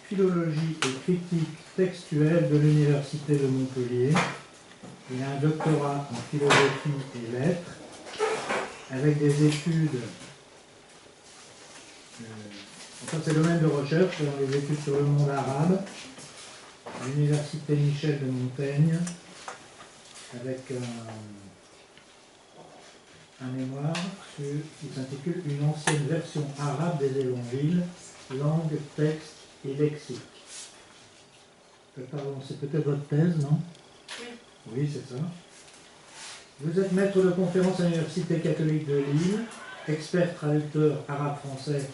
philologie et critique textuelle de l'Université de Montpellier. Il a un doctorat en philosophie et lettres, avec des études, enfin c'est le domaine de recherche dans les études sur le monde arabe, à l'Université Michel de Montaigne, avec un mémoire qui s'intitule « Une ancienne version arabe des évangiles, langue, texte et lexique ». Pardon, c'est peut-être votre thèse, non? Oui. Oui, c'est ça. Vous êtes maître de conférence à l'Université catholique de Lille, expert traducteur arabe-français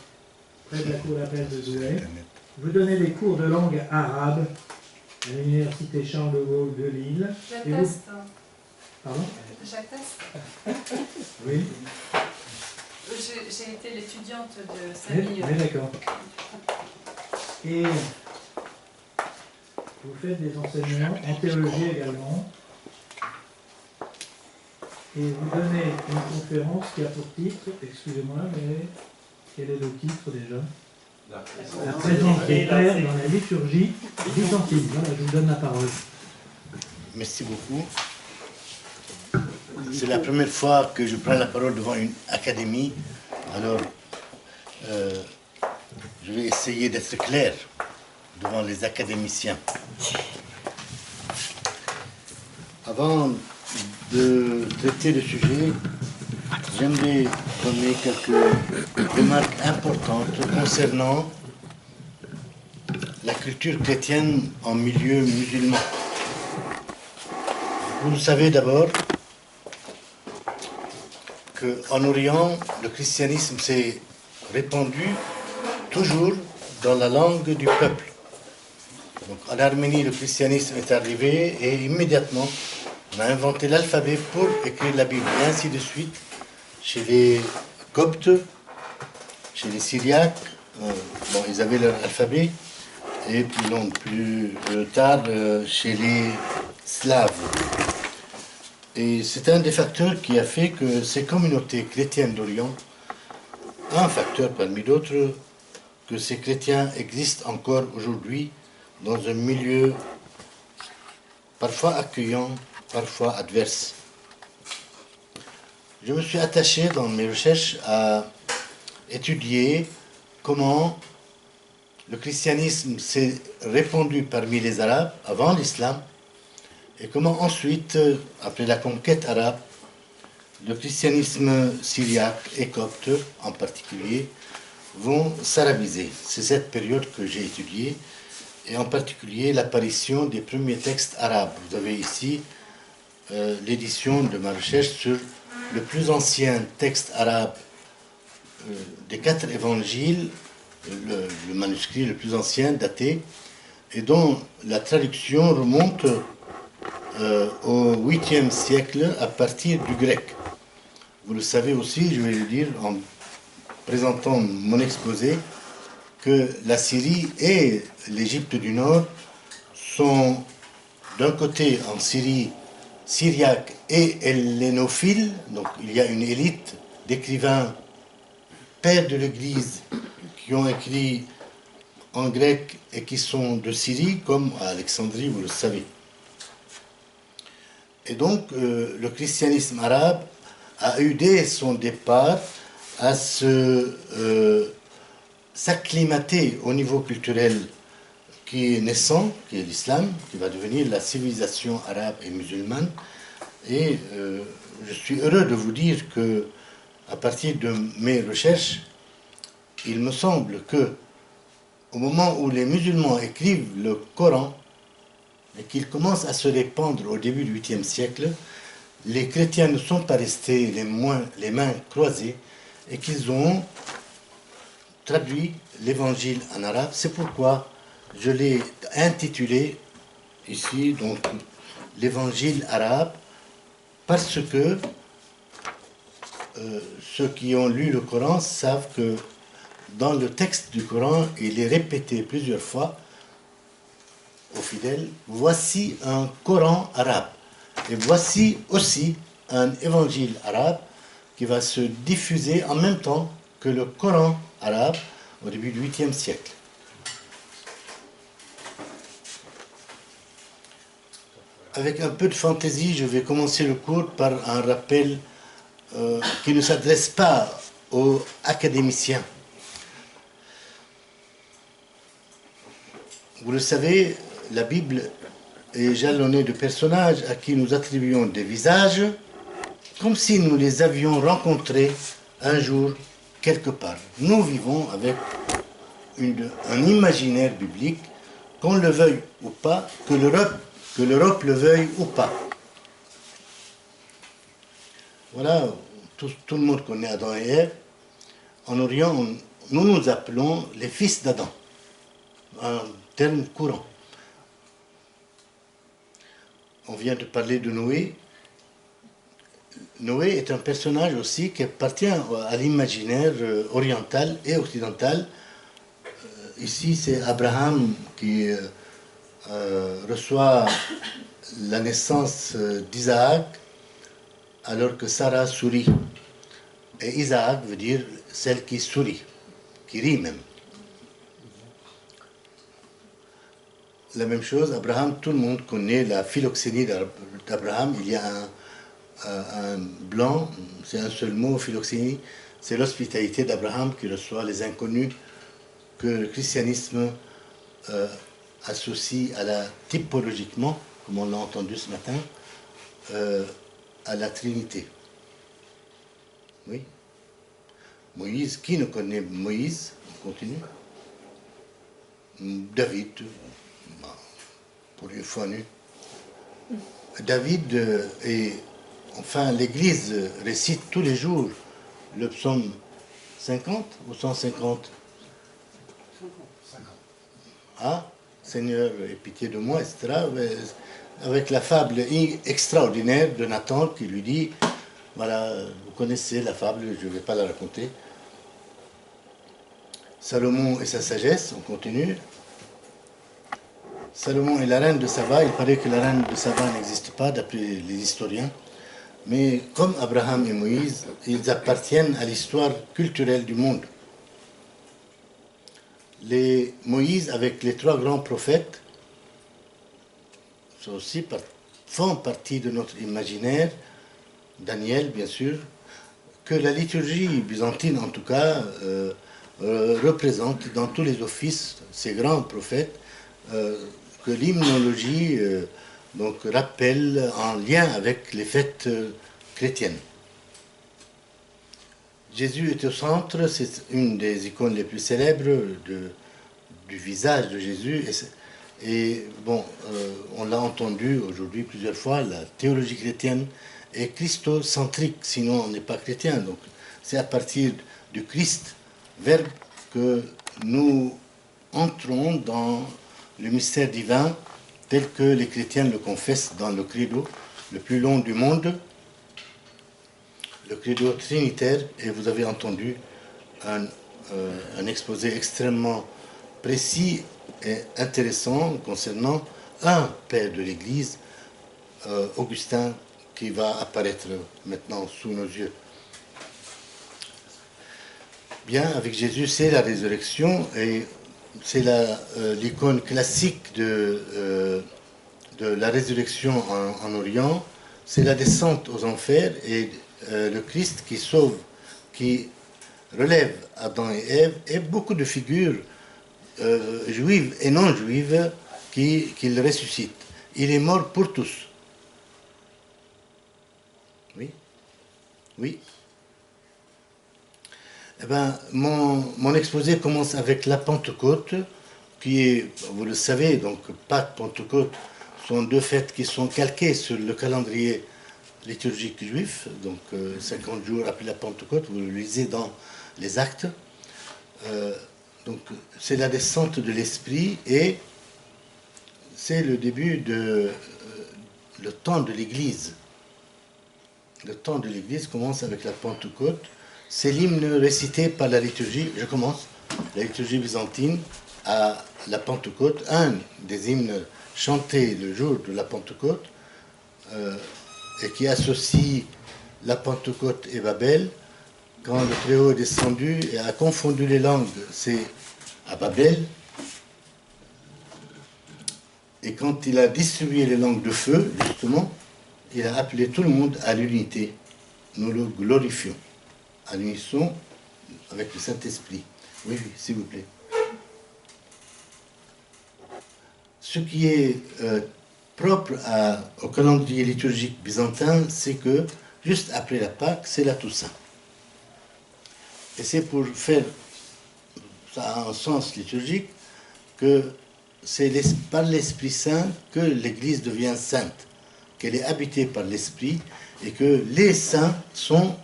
près de la cour d'appel de Douai. Vous donnez des cours de langue arabe à l'Université Charles de Gaulle de Lille. J'atteste. Pardon? J'atteste. Oui. J'ai été l'étudiante de Sabine. Oui, d'accord. Et vous faites des enseignements en théologie également. Et vous donnez une conférence qui a pour titre, excusez-moi, mais quel est le titre déjà? La présence des pères dans la liturgie byzantine. Voilà, je vous donne la parole. Merci beaucoup. C'est la première fois que je prends la parole devant une académie. Alors, je vais essayer d'être clair devant les académiciens. Avant de traiter le sujet, j'aimerais donner quelques remarques importantes concernant la culture chrétienne en milieu musulman. Vous le savez d'abord qu'en Orient, le christianisme s'est répandu toujours dans la langue du peuple. Donc, en Arménie, le christianisme est arrivé et immédiatement, on a inventé l'alphabet pour écrire la Bible, et ainsi de suite. Chez les Coptes, chez les Syriaques, ils avaient leur alphabet, et puis non, plus tard, chez les Slaves. Et c'est un des facteurs qui a fait que ces communautés chrétiennes d'Orient, un facteur parmi d'autres, que ces chrétiens existent encore aujourd'hui dans un milieu parfois accueillant, parfois adverse. Je me suis attaché dans mes recherches à étudier comment le christianisme s'est répandu parmi les Arabes avant l'islam et comment ensuite, après la conquête arabe, le christianisme syriaque et copte en particulier vont s'arabiser. C'est cette période que j'ai étudiée, et en particulier l'apparition des premiers textes arabes. Vous avez ici l'édition de ma recherche sur le plus ancien texte arabe des 4 évangiles, le manuscrit le plus ancien daté, et dont la traduction remonte au 8e siècle à partir du grec. Vous le savez aussi, je vais le dire en présentant mon exposé, que la Syrie et l'Égypte du Nord sont d'un côté en Syrie syriaque et hellénophile, donc il y a une élite d'écrivains pères de l'Église qui ont écrit en grec et qui sont de Syrie, comme à Alexandrie, vous le savez. Et donc, le christianisme arabe a eu dès son départ à s'acclimater au niveau culturel qui est naissant, qui est l'islam, qui va devenir la civilisation arabe et musulmane. Et je suis heureux de vous dire que, à partir de mes recherches, il me semble que, au moment où les musulmans écrivent le Coran, et qu'il commence à se répandre au début du 8e siècle, les chrétiens ne sont pas restés les mains croisées et qu'ils ont traduit l'évangile en arabe. C'est pourquoi je l'ai intitulé ici, donc, l'évangile arabe, parce que ceux qui ont lu le Coran savent que dans le texte du Coran, il est répété plusieurs fois aux fidèles, voici un Coran arabe. Et voici aussi un évangile arabe qui va se diffuser en même temps que le Coran arabe au début du 8e siècle. avec un peu de fantaisie, je vais commencer le cours par un rappel qui ne s'adresse pas aux académiciens. Vous le savez, la Bible est jalonnée de personnages à qui nous attribuons des visages comme si nous les avions rencontrés un jour quelque part. Nous vivons avec un imaginaire biblique, qu'on le veuille ou pas, que l'Europe le veuille ou pas. Voilà, tout le monde connaît Adam et Ève. En Orient, nous nous appelons les fils d'Adam, un terme courant. On vient de parler de Noé. Noé est un personnage aussi qui appartient à l'imaginaire oriental et occidental. Ici, c'est Abraham qui reçoit la naissance d'Isaac alors que Sarah sourit. Et Isaac veut dire celle qui sourit, qui rit même. La même chose, Abraham, tout le monde connaît la philoxénie d'Abraham. Il y a un blanc, c'est un seul mot, philoxénie, c'est l'hospitalité d'Abraham qui reçoit les inconnus que le christianisme associe typologiquement, comme on l'a entendu ce matin, à la Trinité. Oui. Moïse, qui ne connaît Moïse? On continue. David, pour une fois nu. David enfin, l'Église récite tous les jours le psaume 50 ou 150. Ah, Seigneur, aie pitié de moi, etc. Avec la fable extraordinaire de Nathan qui lui dit, voilà, vous connaissez la fable, je ne vais pas la raconter. Salomon et sa sagesse, on continue. Salomon est la reine de Saba. Il paraît que la reine de Saba n'existe pas, d'après les historiens. Mais comme Abraham et Moïse, ils appartiennent à l'histoire culturelle du monde. Moïse, avec les 3 grands prophètes, font partie de notre imaginaire. Daniel, bien sûr, que la liturgie byzantine, en tout cas, représente dans tous les offices ces grands prophètes, que l'hymnologie donc rappelle en lien avec les fêtes chrétiennes. Jésus est au centre, c'est une des icônes les plus célèbres du visage de Jésus. Et bon, on l'a entendu aujourd'hui plusieurs fois, la théologie chrétienne est christocentrique, sinon on n'est pas chrétien. Donc c'est à partir du Christ, Verbe, que nous entrons dans le mystère divin tel que les chrétiens le confessent dans le credo, le plus long du monde, le credo trinitaire, et vous avez entendu un exposé extrêmement précis et intéressant concernant un père de l'Église, Augustin, qui va apparaître maintenant sous nos yeux. Bien, avec Jésus, c'est la résurrection et c'est l'icône classique de la résurrection en Orient. C'est la descente aux enfers et le Christ qui sauve, qui relève Adam et Ève, et beaucoup de figures juives et non juives qu'il ressuscite. Il est mort pour tous. Oui. Oui. Eh ben, mon exposé commence avec la Pentecôte, qui est, vous le savez, donc Pâques, Pentecôte sont 2 fêtes qui sont calquées sur le calendrier liturgique juif, donc 50 jours après la Pentecôte, vous le lisez dans les Actes. Donc c'est la descente de l'Esprit et c'est le début le temps de l'Église. Le temps de l'Église commence avec la Pentecôte. C'est l'hymne récité par la liturgie. Je commence. La liturgie byzantine à la Pentecôte, un des hymnes chantés le jour de la Pentecôte, et qui associe la Pentecôte et Babel. Quand le Très-Haut est descendu et a confondu les langues, c'est à Babel. Et quand il a distribué les langues de feu, justement, il a appelé tout le monde à l'unité. Nous le glorifions, à l'unisson avec le Saint-Esprit. Oui, oui, s'il vous plaît. Ce qui est propre au calendrier liturgique byzantin, c'est que juste après la Pâque, c'est la Toussaint. Et c'est pour faire, ça a un sens liturgique, que c'est par l'Esprit Saint que l'Église devient sainte, qu'elle est habitée par l'Esprit et que les saints sont,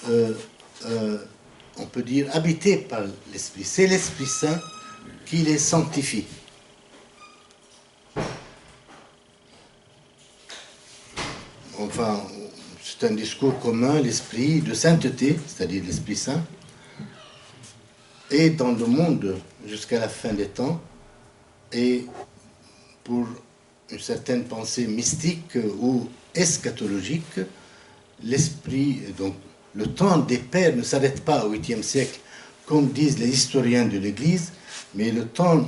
on peut dire, habités par l'Esprit. C'est l'Esprit Saint qui les sanctifie. Enfin, c'est un discours commun, l'esprit de sainteté, c'est-à-dire l'Esprit Saint, est dans le monde jusqu'à la fin des temps, et pour une certaine pensée mystique ou eschatologique, l'esprit, donc le temps des pères ne s'arrête pas au 8e siècle, comme disent les historiens de l'Église, mais le temps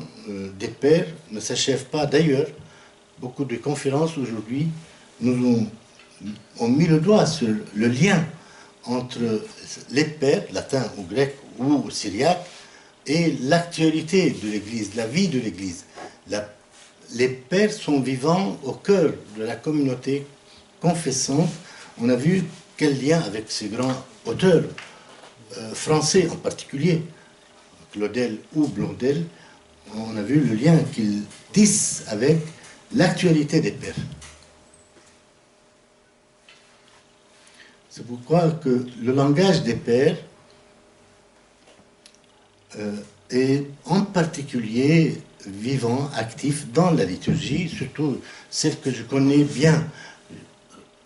des pères ne s'achève pas. D'ailleurs, beaucoup de conférences aujourd'hui nous ont mis le doigt sur le lien entre les pères, latins ou grecs ou syriaques, et l'actualité de l'Église, la vie de l'Église. Les pères sont vivants au cœur de la communauté confessante. On a vu quel lien avec ces grands auteurs français en particulier, Claudel ou Blondel, on a vu le lien qu'ils tissent avec l'actualité des pères. C'est pourquoi que le langage des pères est en particulier vivant, actif dans la liturgie, surtout celle que je connais bien.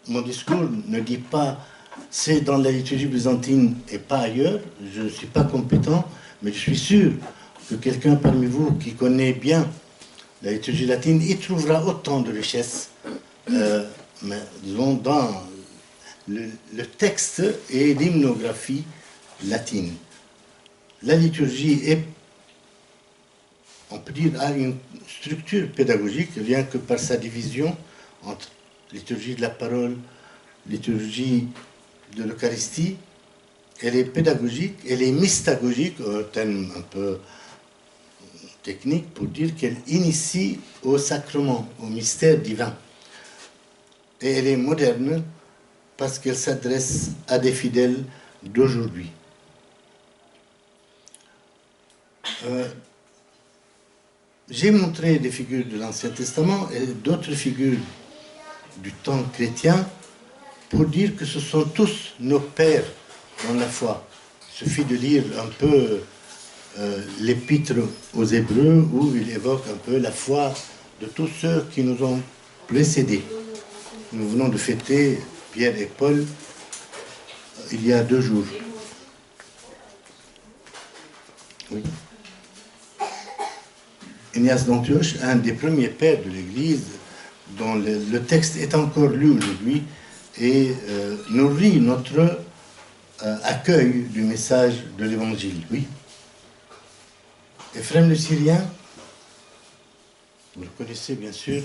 Mon discours ne dit pas c'est dans la liturgie byzantine et pas ailleurs. Je ne suis pas compétent, mais je suis sûr que quelqu'un parmi vous qui connaît bien la liturgie latine y trouvera autant de richesse, mais disons, dans le texte et l'hymnographie latine. La liturgie est, on peut dire, a une structure pédagogique, rien que par sa division entre liturgie de la parole, liturgie de l'Eucharistie. Elle est pédagogique, elle est mystagogique, un terme un peu technique pour dire qu'elle initie au sacrement, au mystère divin. Et elle est moderne parce qu'elle s'adresse à des fidèles d'aujourd'hui. J'ai montré des figures de l'Ancien Testament et d'autres figures du temps chrétien pour dire que ce sont tous nos pères dans la foi. Il suffit de lire un peu l'épître aux Hébreux où il évoque un peu la foi de tous ceux qui nous ont précédés. Nous venons de fêter Pierre et Paul il y a 2 jours. Oui. Ignace d'Antioche, un des premiers pères de l'Église, dont le texte est encore lu aujourd'hui et nourrit notre accueil du message de l'Évangile. Oui. Éphrem le Syrien, vous le connaissez bien sûr,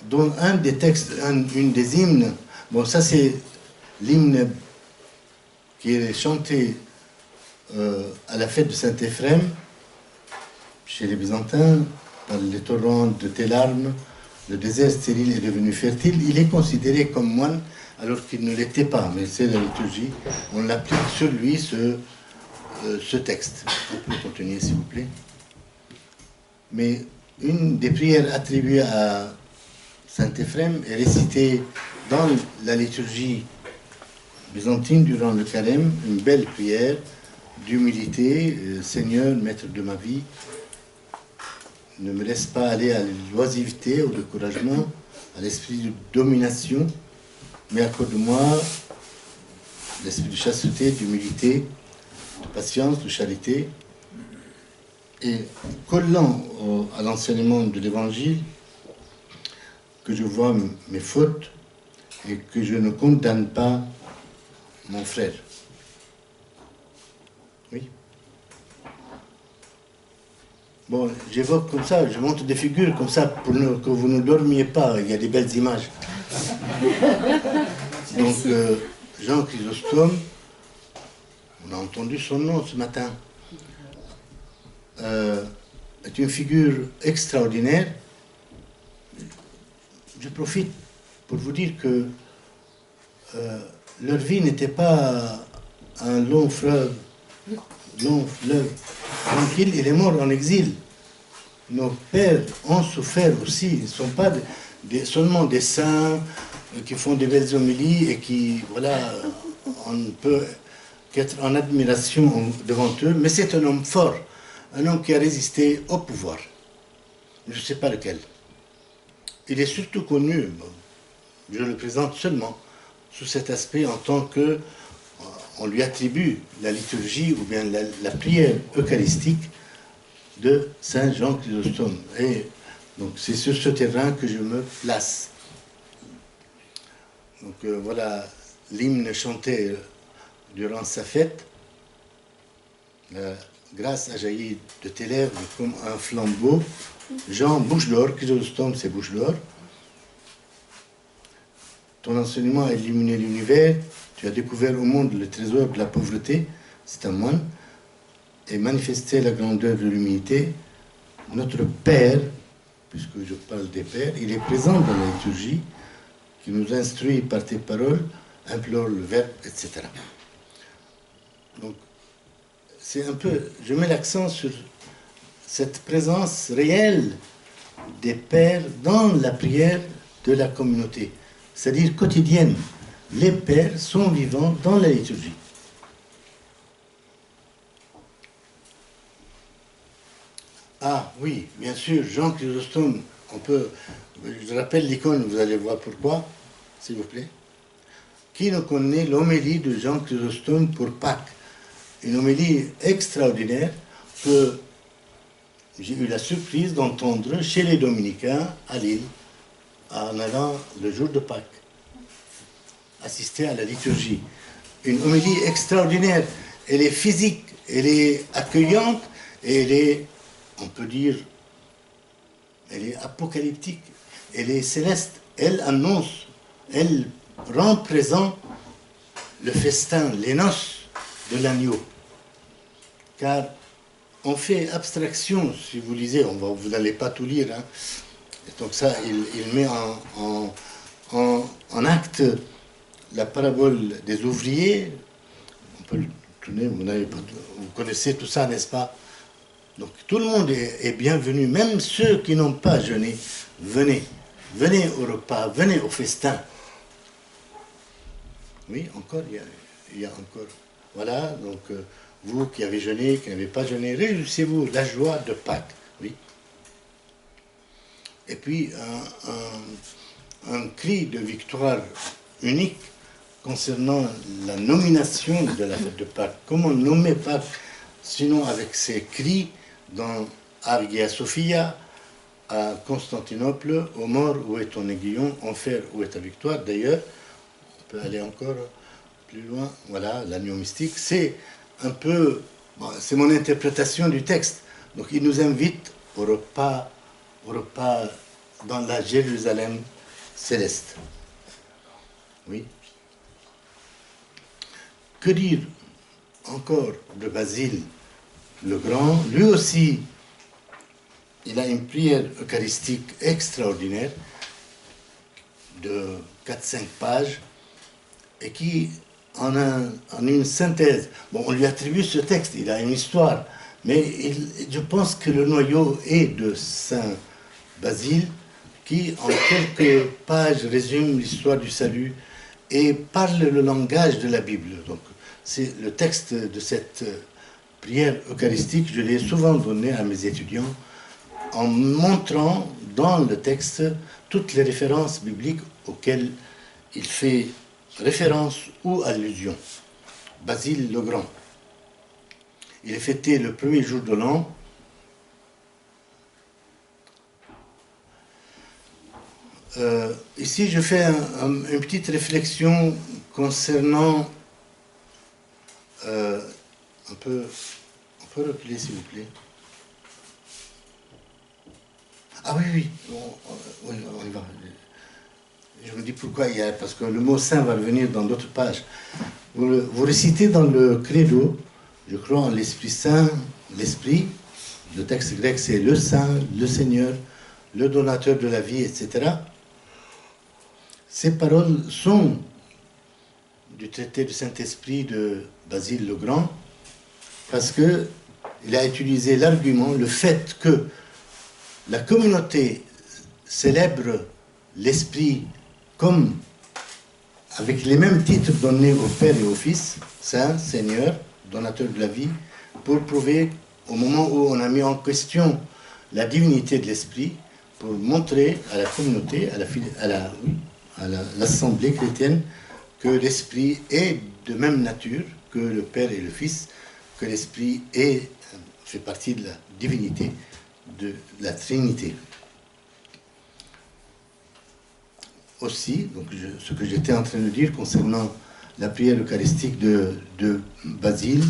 dont un des textes, une des hymnes, bon ça c'est l'hymne qui est chanté à la fête de Saint-Éphrem, chez les Byzantins, par les torrents de tes larmes, le désert stérile est devenu fertile. Il est considéré comme moine alors qu'il ne l'était pas, mais c'est la liturgie. On l'applique sur lui, ce texte. On peut continuer, s'il vous plaît. Mais une des prières attribuées à Saint-Éphrem est récitée dans la liturgie byzantine durant le carême, une belle prière d'humilité. Seigneur, maître de ma vie, ne me laisse pas aller à l'oisiveté, au découragement, à l'esprit de domination, mais accorde-moi l'esprit de chasteté, d'humilité, de patience, de charité. Et collant à l'enseignement de l'Évangile, que je vois mes fautes et que je ne condamne pas mon frère. Oui. Bon, j'évoque comme ça, je montre des figures comme ça pour que vous ne dormiez pas, il y a des belles images. Donc, Jean Chrysostome, on a entendu son nom ce matin, est une figure extraordinaire. Je profite pour vous dire que leur vie n'était pas un long fleuve tranquille. Il est mort en exil. Nos pères ont souffert aussi. Ils ne sont pas seulement des saints qui font des belles homélies et qui, voilà, on ne peut qu'être en admiration devant eux, mais c'est un homme fort, un homme qui a résisté au pouvoir. Je ne sais pas lequel. Il est surtout connu, je le présente seulement sous cet aspect en tant que on lui attribue la liturgie ou bien la prière eucharistique de Saint Jean Chrysostome. Et donc c'est sur ce terrain que je me place. Donc voilà l'hymne chanté durant sa fête. La grâce a jailli de tes lèvres comme un flambeau. Jean, bouche d'or, Chrysostome, c'est bouche d'or. Ton enseignement a illuminé l'univers. Tu as découvert au monde le trésor de la pauvreté, c'est un moine, et manifesté la grandeur de l'humilité. Notre Père, puisque je parle des pères, il est présent dans la liturgie, qui nous instruit par tes paroles, implore le Verbe, etc. Donc, c'est un peu, je mets l'accent sur cette présence réelle des pères dans la prière de la communauté, c'est-à-dire quotidienne. Les pères sont vivants dans la liturgie. Ah oui, bien sûr, Jean Chrysostome, je rappelle l'icône, vous allez voir pourquoi, s'il vous plaît. Qui ne connaît l'homélie de Jean Chrysostome pour Pâques? Une homélie extraordinaire que j'ai eu la surprise d'entendre chez les Dominicains à Lille, en allant le jour de Pâques, assister à la liturgie. Une homélie extraordinaire. Elle est physique, elle est accueillante, et elle est, on peut dire, elle est apocalyptique, elle est céleste. Elle annonce, elle rend présent le festin, les noces de l'agneau. Car on fait abstraction, si vous lisez, vous n'allez pas tout lire, hein. Donc ça, il met en acte la parabole des ouvriers. On peut le tourner, vous connaissez tout ça, n'est-ce pas? Donc tout le monde est bienvenu, même ceux qui n'ont pas jeûné. Venez au repas, venez au festin. Oui, encore, il y a encore. Voilà, donc vous qui avez jeûné, qui n'avez pas jeûné, réjouissez-vous, la joie de Pâques. Oui. Et puis un cri de victoire unique concernant la nomination de la fête de Pâques. Comment nommer Pâques, sinon avec ces cris dans Hagia Sophia, à Constantinople, aux morts, où est ton aiguillon, enfer, où est ta victoire. D'ailleurs, on peut aller encore plus loin. Voilà, l'agneau mystique, c'est un peu, c'est mon interprétation du texte. Donc il nous invite au repas dans la Jérusalem céleste. Oui. Que dire encore de Basile le Grand? Lui aussi, il a une prière eucharistique extraordinaire de 4-5 pages et qui, en une synthèse, bon, on lui attribue ce texte, il a une histoire, mais je pense que le noyau est de Saint Basile, qui en quelques pages résume l'histoire du salut et parle le langage de la Bible. Donc, c'est le texte de cette prière eucharistique, je l'ai souvent donné à mes étudiants, en montrant dans le texte toutes les références bibliques auxquelles il fait référence ou allusion. Basile le Grand. Il est fêté le premier jour de l'an. Ici, je fais une petite réflexion concernant... on peut reculer, s'il vous plaît. Ah oui, oui, oui, on y va. Je me dis pourquoi il y a, parce que le mot saint va revenir dans d'autres pages. Vous récitez dans le credo, je crois en l'Esprit Saint, l'Esprit, le texte grec c'est le Saint, le Seigneur, le donateur de la vie, etc. Ces paroles sont du traité du Saint-Esprit de Basile le Grand, parce qu'il a utilisé l'argument, le fait que la communauté célèbre l'Esprit comme avec les mêmes titres donnés au Père et au Fils, Saint, Seigneur, donateur de la vie, pour prouver, au moment où on a mis en question la divinité de l'Esprit, pour montrer à la communauté, à l'assemblée chrétienne, que l'Esprit est de même nature que le Père et le Fils, que l'Esprit fait partie de la divinité, de la Trinité. Aussi, donc ce que j'étais en train de dire concernant la prière eucharistique de Basile,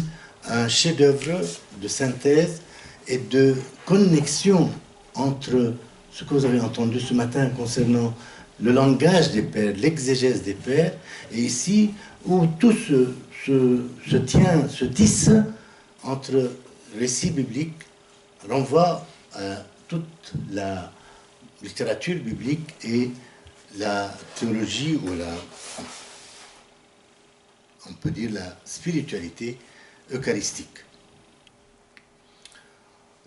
un chef-d'œuvre de synthèse et de connexion entre ce que vous avez entendu ce matin concernant le langage des pères, l'exégèse des pères, et ici où tout se tisse entre récits bibliques, renvoie à toute la littérature biblique et la théologie ou on peut dire la spiritualité eucharistique.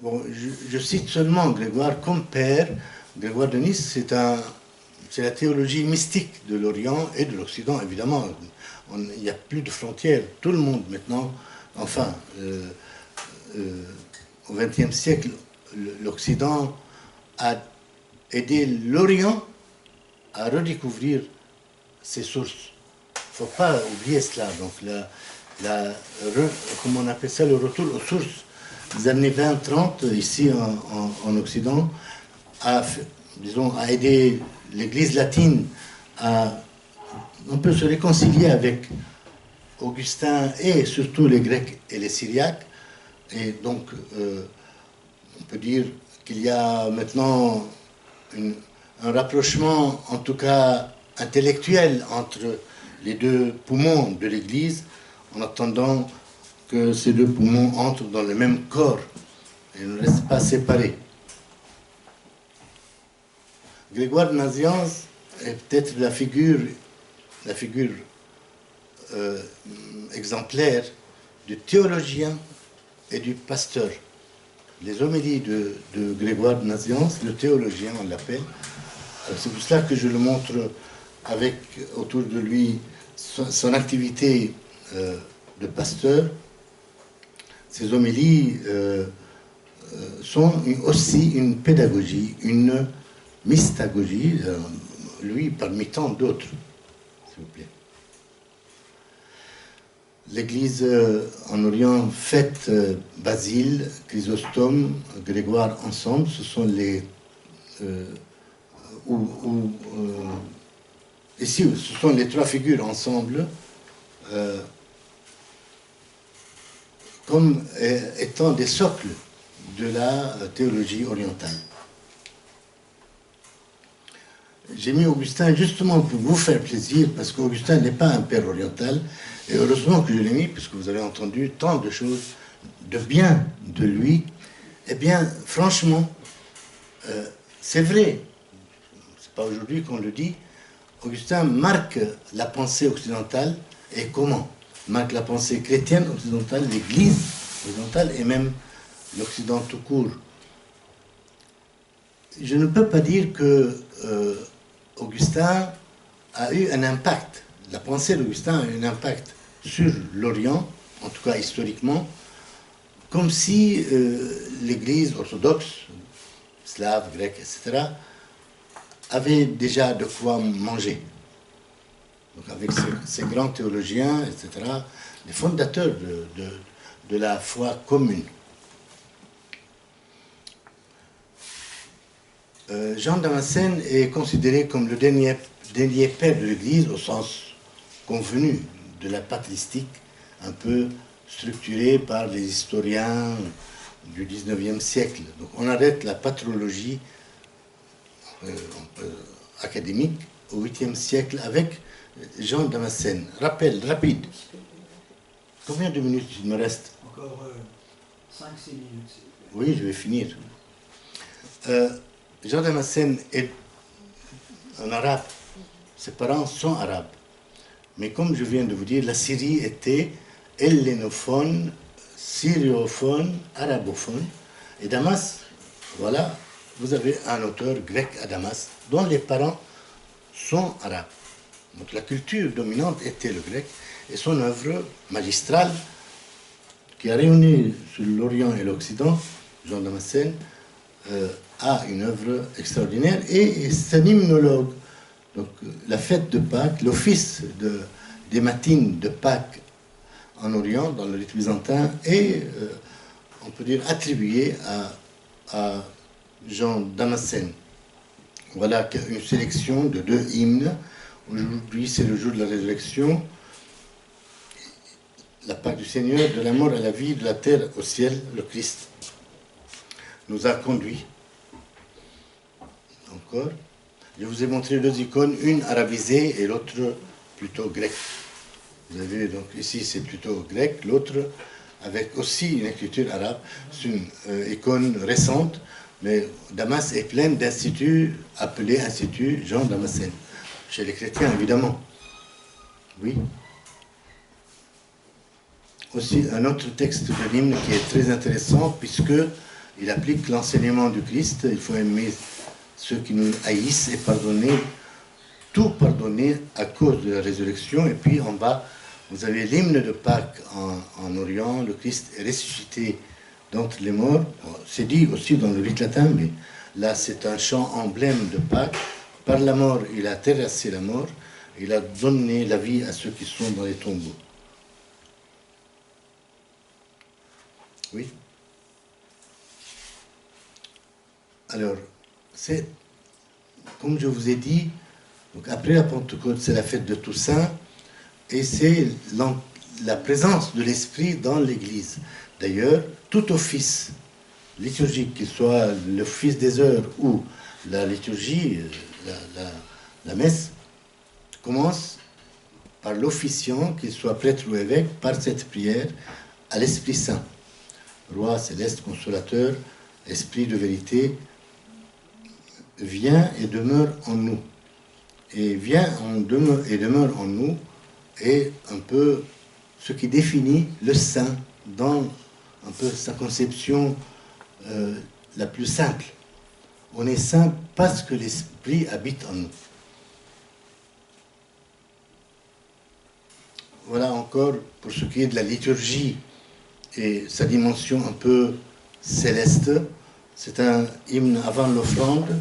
Bon, je cite seulement Grégoire comme père. Grégoire de Nice, c'est la théologie mystique de l'Orient et de l'Occident, évidemment. Il n'y a plus de frontières. Tout le monde maintenant, enfin, au XXe siècle, l'Occident a aidé l'Orient à redécouvrir ses sources. Il ne faut pas oublier cela. Donc, comment on appelle ça, le retour aux sources des années 20-30, ici en Occident, a aidé l'Église latine à un peu se réconcilier avec Augustin et surtout les Grecs et les Syriaques. Et donc, on peut dire qu'il y a maintenant un rapprochement, en tout cas intellectuel, entre les deux poumons de l'Église, en attendant que ces deux poumons entrent dans le même corps et ne restent pas séparés. Grégoire de Nazianze est peut-être la figure exemplaire du théologien et du pasteur. Les homélies de Grégoire de Nazianze, le théologien on l'appelle, c'est pour cela que je le montre avec autour de lui son activité de pasteur. Ces homélies sont aussi une pédagogie, une mystagogie, lui parmi tant d'autres, s'il vous plaît. L'Église en Orient fête Basile, Chrysostome, Grégoire ensemble, ce sont les ici, ce sont les trois figures ensemble, comme étant des socles de la théologie orientale. J'ai mis Augustin justement pour vous faire plaisir, parce qu'Augustin n'est pas un père oriental, et heureusement que je l'ai mis, puisque vous avez entendu tant de choses de bien de lui. Eh bien, franchement, c'est vrai, c'est pas aujourd'hui qu'on le dit, Augustin marque la pensée occidentale, et comment? Marque la pensée chrétienne occidentale, l'Église occidentale, et même l'Occident tout court. Je ne peux pas dire que Augustin a eu un impact, la pensée d'Augustin a eu un impact sur l'Orient, en tout cas historiquement, comme si l'Église orthodoxe, slave, grecque, etc., avait déjà de quoi manger. Donc avec ces grands théologiens, etc., les fondateurs de la foi commune. Jean Damascène est considéré comme le dernier père de l'Église au sens convenu de la patristique, un peu structurée par les historiens du XIXe siècle. Donc on arrête la patrologie académique au 8e siècle avec Jean Damascène. Rappel rapide. Combien de minutes il me reste? Encore 5-6 minutes. Oui, je vais finir. Jean Damascène est un arabe. Ses parents sont arabes. Mais comme je viens de vous dire, la Syrie était hellénophone, syriophone, arabophone. Et Damas, voilà, vous avez un auteur grec à Damas, dont les parents sont arabes. Donc la culture dominante était le grec, et son œuvre magistrale, qui a rayonné sur l'Orient et l'Occident, Jean Damascène, a une œuvre extraordinaire, et c'est un hymnologue. Donc la fête de Pâques, l'office des matines de Pâques en Orient, dans le rite byzantin, est, on peut dire, attribué à Jean Damascène. Voilà une sélection de 2 hymnes. Aujourd'hui, c'est le jour de la résurrection, la Pâque du Seigneur, de la mort à la vie, de la terre au ciel, le Christ nous a conduits. Encore. Je vous ai montré 2 icônes, une arabisée et l'autre plutôt grecque. Vous avez donc ici c'est plutôt grec, l'autre avec aussi une écriture arabe. C'est une icône récente, mais Damas est pleine d'instituts appelés Institut Jean Damascène. Chez les chrétiens, évidemment. Oui. Aussi un autre texte de l'hymne qui est très intéressant, puisqu'il applique l'enseignement du Christ. Il faut aimer ceux qui nous haïssent et pardonner, tout pardonner à cause de la résurrection. Et puis en bas, vous avez l'hymne de Pâques en Orient. Le Christ est ressuscité d'entre les morts. C'est dit aussi dans le rite latin, mais là c'est un chant emblème de Pâques. Par la mort, il a terrassé la mort. Il a donné la vie à ceux qui sont dans les tombeaux. Oui. Alors, c'est, comme je vous ai dit, donc après la Pentecôte, c'est la fête de Toussaint, et c'est la présence de l'Esprit dans l'Église. D'ailleurs, tout office liturgique, qu'il soit l'office des heures ou la liturgie, la messe, commence par l'officiant, qu'il soit prêtre ou évêque, par cette prière à l'Esprit Saint. Roi céleste, consolateur, esprit de vérité, vient et demeure en nous. Et vient et demeure en nous est un peu ce qui définit le saint dans un peu sa conception la plus simple. On est saint parce que l'esprit habite en nous. Voilà encore pour ce qui est de la liturgie et sa dimension un peu céleste. C'est un hymne avant l'offrande.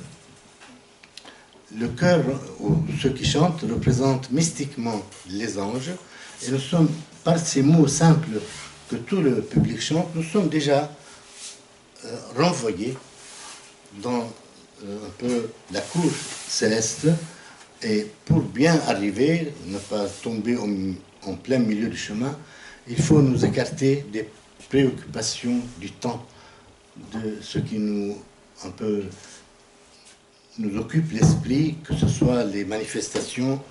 Le chœur, ou ceux qui chantent, représentent mystiquement les anges. Et nous sommes, par ces mots simples que tout le public chante, nous sommes déjà renvoyés dans un peu la cour céleste. Et pour bien arriver, ne pas tomber en plein milieu du chemin, il faut nous écarter des préoccupations du temps, de ce qui nous occupe l'esprit, que ce soit les manifestations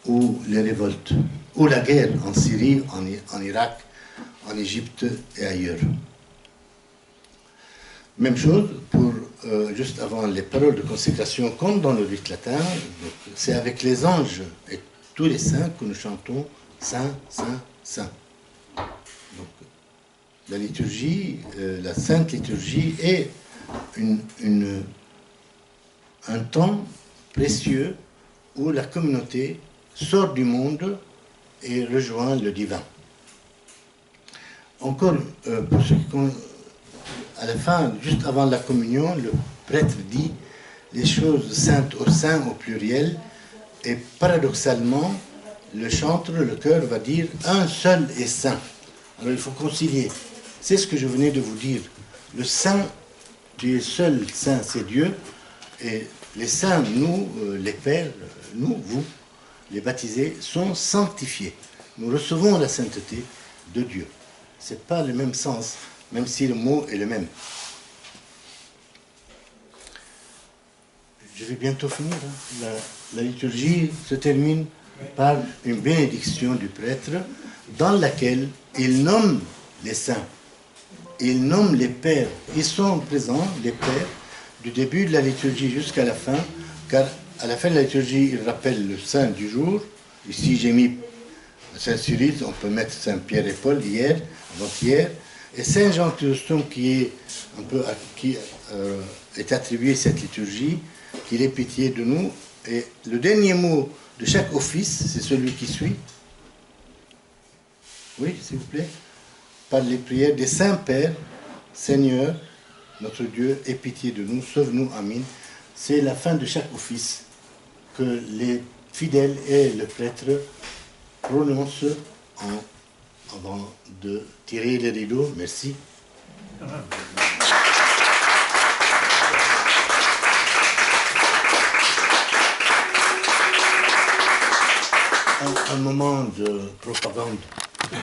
ou les révoltes, ou la guerre en Syrie, en Irak, en Égypte et ailleurs. Même chose pour juste avant les paroles de consécration, comme dans le rite latin, c'est avec les anges et tous les saints que nous chantons Saint, Saint, Saint. Donc, la liturgie, la sainte liturgie est un temps précieux où la communauté sort du monde et rejoint le divin. Encore, pour ce qui compte, à la fin, juste avant la communion, le prêtre dit les choses saintes au saint au pluriel, et paradoxalement, le chantre, le chœur va dire un seul est saint. Alors il faut concilier. C'est ce que je venais de vous dire. Le saint, tu es seul saint, c'est Dieu, et les saints, nous, les pères, nous, vous, les baptisés, sont sanctifiés. Nous recevons la sainteté de Dieu. Ce n'est pas le même sens, même si le mot est le même. Je vais bientôt finir. Hein. La liturgie se termine par une bénédiction du prêtre dans laquelle il nomme les saints. Il nomme les pères. Ils sont présents, les pères, du début de la liturgie jusqu'à la fin, car à la fin de la liturgie, il rappelle le saint du jour. Ici, j'ai mis Saint Cyril, on peut mettre Saint Pierre et Paul hier, avant-hier, et Saint Jean Chrysostome qui est attribué cette liturgie, qu'il ait pitié de nous. Et le dernier mot de chaque office, c'est celui qui suit. Oui, s'il vous plaît. Par les prières des saints pères, Seigneur, notre Dieu, aie pitié de nous, sauve-nous, Amen. C'est la fin de chaque office que les fidèles et le prêtre prononcent avant de tirer les rideaux. Merci. Un moment de propagande.